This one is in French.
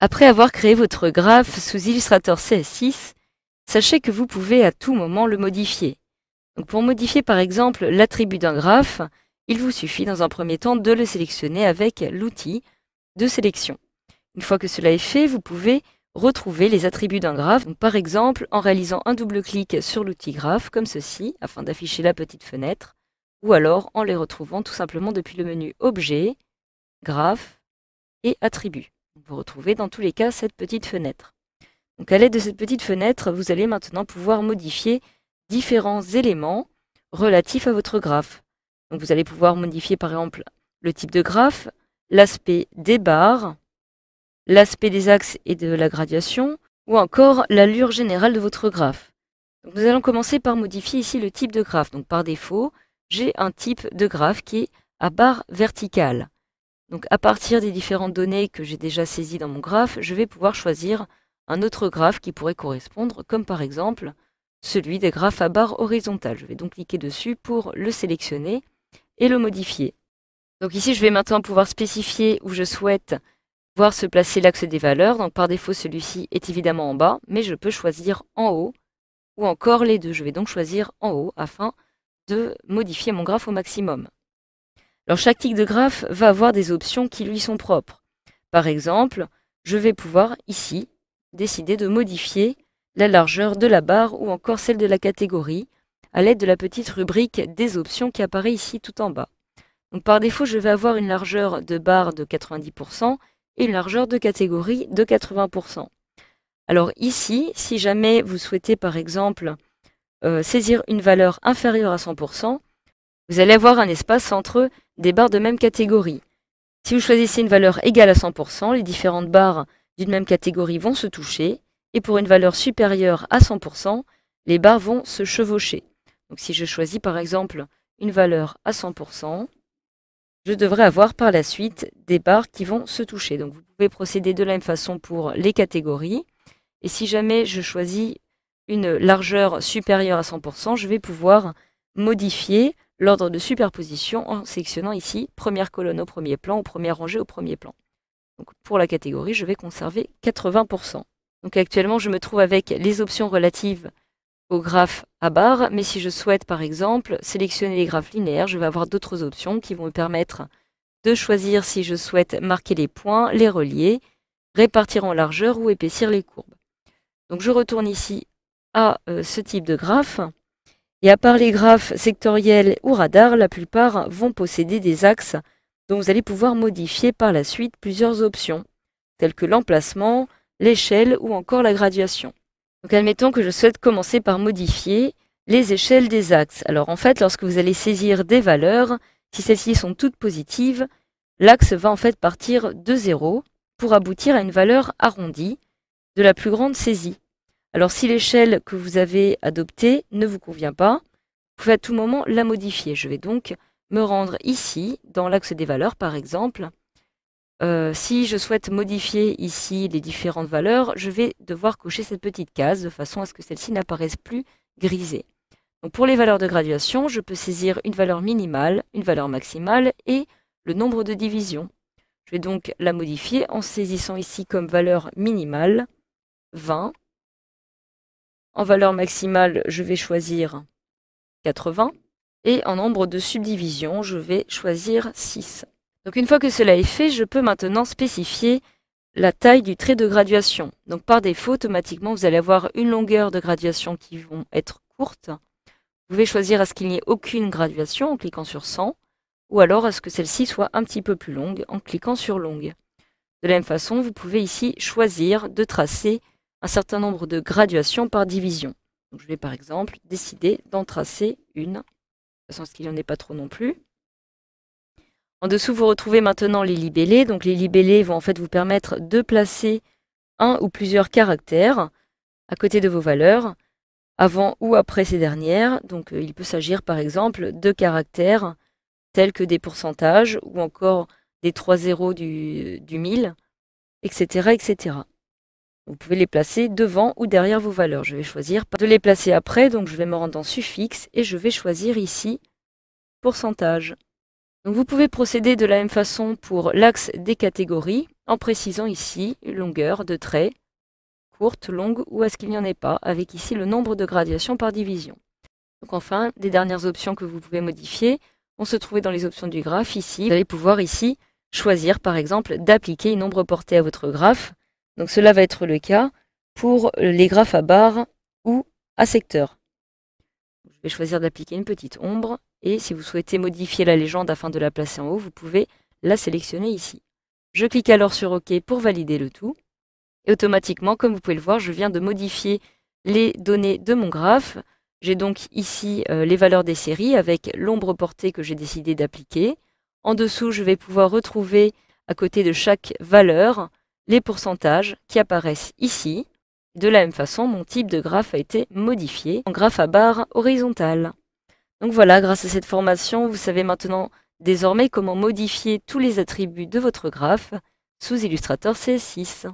Après avoir créé votre graphe sous Illustrator CS6, sachez que vous pouvez à tout moment le modifier. Donc pour modifier par exemple l'attribut d'un graphe, il vous suffit dans un premier temps de le sélectionner avec l'outil de sélection. Une fois que cela est fait, vous pouvez retrouver les attributs d'un graphe, donc par exemple en réalisant un double-clic sur l'outil graphe comme ceci, afin d'afficher la petite fenêtre, ou alors en les retrouvant tout simplement depuis le menu Objet, Graphe et Attributs. Vous retrouvez dans tous les cas cette petite fenêtre. Donc à l'aide de cette petite fenêtre, vous allez maintenant pouvoir modifier différents éléments relatifs à votre graphe. Donc vous allez pouvoir modifier par exemple le type de graphe, l'aspect des barres, l'aspect des axes et de la graduation, ou encore l'allure générale de votre graphe. Donc nous allons commencer par modifier ici le type de graphe. Donc par défaut, j'ai un type de graphe qui est à barre verticale. Donc à partir des différentes données que j'ai déjà saisies dans mon graphe, je vais pouvoir choisir un autre graphe qui pourrait correspondre, comme par exemple celui des graphes à barre horizontale. Je vais donc cliquer dessus pour le sélectionner et le modifier. Donc ici, je vais maintenant pouvoir spécifier où je souhaite voir se placer l'axe des valeurs. Donc par défaut, celui-ci est évidemment en bas, mais je peux choisir en haut ou encore les deux. Je vais donc choisir en haut afin de modifier mon graphe au maximum. Alors chaque type de graphe va avoir des options qui lui sont propres. Par exemple, je vais pouvoir ici décider de modifier la largeur de la barre ou encore celle de la catégorie à l'aide de la petite rubrique des options qui apparaît ici tout en bas. Donc par défaut, je vais avoir une largeur de barre de 90% et une largeur de catégorie de 80%. Alors ici, si jamais vous souhaitez par exemple saisir une valeur inférieure à 100%, vous allez avoir un espace entre des barres de même catégorie. Si vous choisissez une valeur égale à 100%, les différentes barres d'une même catégorie vont se toucher, et pour une valeur supérieure à 100%, les barres vont se chevaucher. Donc si je choisis par exemple une valeur à 100%, je devrais avoir par la suite des barres qui vont se toucher. Donc vous pouvez procéder de la même façon pour les catégories. Et si jamais je choisis une largeur supérieure à 100%, je vais pouvoir modifier l'ordre de superposition en sélectionnant ici première colonne au premier plan ou première rangée au premier plan. Donc pour la catégorie, je vais conserver 80%. Donc actuellement, je me trouve avec les options relatives au graphe à barres, mais si je souhaite par exemple sélectionner les graphes linéaires, je vais avoir d'autres options qui vont me permettre de choisir si je souhaite marquer les points, les relier, répartir en largeur ou épaissir les courbes. Donc je retourne ici à ce type de graphe. Et à part les graphes sectoriels ou radars, la plupart vont posséder des axes dont vous allez pouvoir modifier par la suite plusieurs options, telles que l'emplacement, l'échelle ou encore la graduation. Donc admettons que je souhaite commencer par modifier les échelles des axes. Alors en fait, lorsque vous allez saisir des valeurs, si celles-ci sont toutes positives, l'axe va en fait partir de 0 pour aboutir à une valeur arrondie de la plus grande saisie. Alors si l'échelle que vous avez adoptée ne vous convient pas, vous pouvez à tout moment la modifier. Je vais donc me rendre ici, dans l'axe des valeurs par exemple. Si je souhaite modifier ici les différentes valeurs, je vais devoir cocher cette petite case de façon à ce que celle-ci n'apparaisse plus grisée. Donc pour les valeurs de graduation, je peux saisir une valeur minimale, une valeur maximale et le nombre de divisions. Je vais donc la modifier en saisissant ici comme valeur minimale 20. En valeur maximale, je vais choisir 80. Et en nombre de subdivisions, je vais choisir 6. Donc une fois que cela est fait, je peux maintenant spécifier la taille du trait de graduation. Donc par défaut, automatiquement, vous allez avoir une longueur de graduation qui vont être courtes. Vous pouvez choisir à ce qu'il n'y ait aucune graduation en cliquant sur 100, ou alors à ce que celle-ci soit un petit peu plus longue en cliquant sur longue. De la même façon, vous pouvez ici choisir de tracer un certain nombre de graduations par division. Donc je vais par exemple décider d'en tracer une, de façon à ce qu'il n'y en ait pas trop non plus. En dessous, vous retrouvez maintenant les libellés. Donc les libellés vont en fait vous permettre de placer un ou plusieurs caractères à côté de vos valeurs, avant ou après ces dernières. Donc il peut s'agir par exemple de caractères tels que des pourcentages ou encore des 3 zéros du 1000, etc., etc. Vous pouvez les placer devant ou derrière vos valeurs. Je vais choisir de les placer après, donc je vais me rendre dans suffixe et je vais choisir ici pourcentage. Donc vous pouvez procéder de la même façon pour l'axe des catégories, en précisant ici une longueur de trait, courte, longue ou à ce qu'il n'y en ait pas, avec ici le nombre de gradations par division. Donc enfin, des dernières options que vous pouvez modifier vont se trouver dans les options du graphe ici. Vous allez pouvoir ici choisir par exemple d'appliquer une ombre portée à votre graphe. Donc cela va être le cas pour les graphes à barres ou à secteurs. Je vais choisir d'appliquer une petite ombre et si vous souhaitez modifier la légende afin de la placer en haut, vous pouvez la sélectionner ici. Je clique alors sur OK pour valider le tout. Et automatiquement, comme vous pouvez le voir, je viens de modifier les données de mon graphe. J'ai donc ici les valeurs des séries avec l'ombre portée que j'ai décidé d'appliquer. En dessous, je vais pouvoir retrouver à côté de chaque valeur les pourcentages qui apparaissent ici. De la même façon, mon type de graphe a été modifié en graphe à barre horizontale. Donc voilà, grâce à cette formation, vous savez maintenant désormais comment modifier tous les attributs de votre graphe sous Illustrator CS6.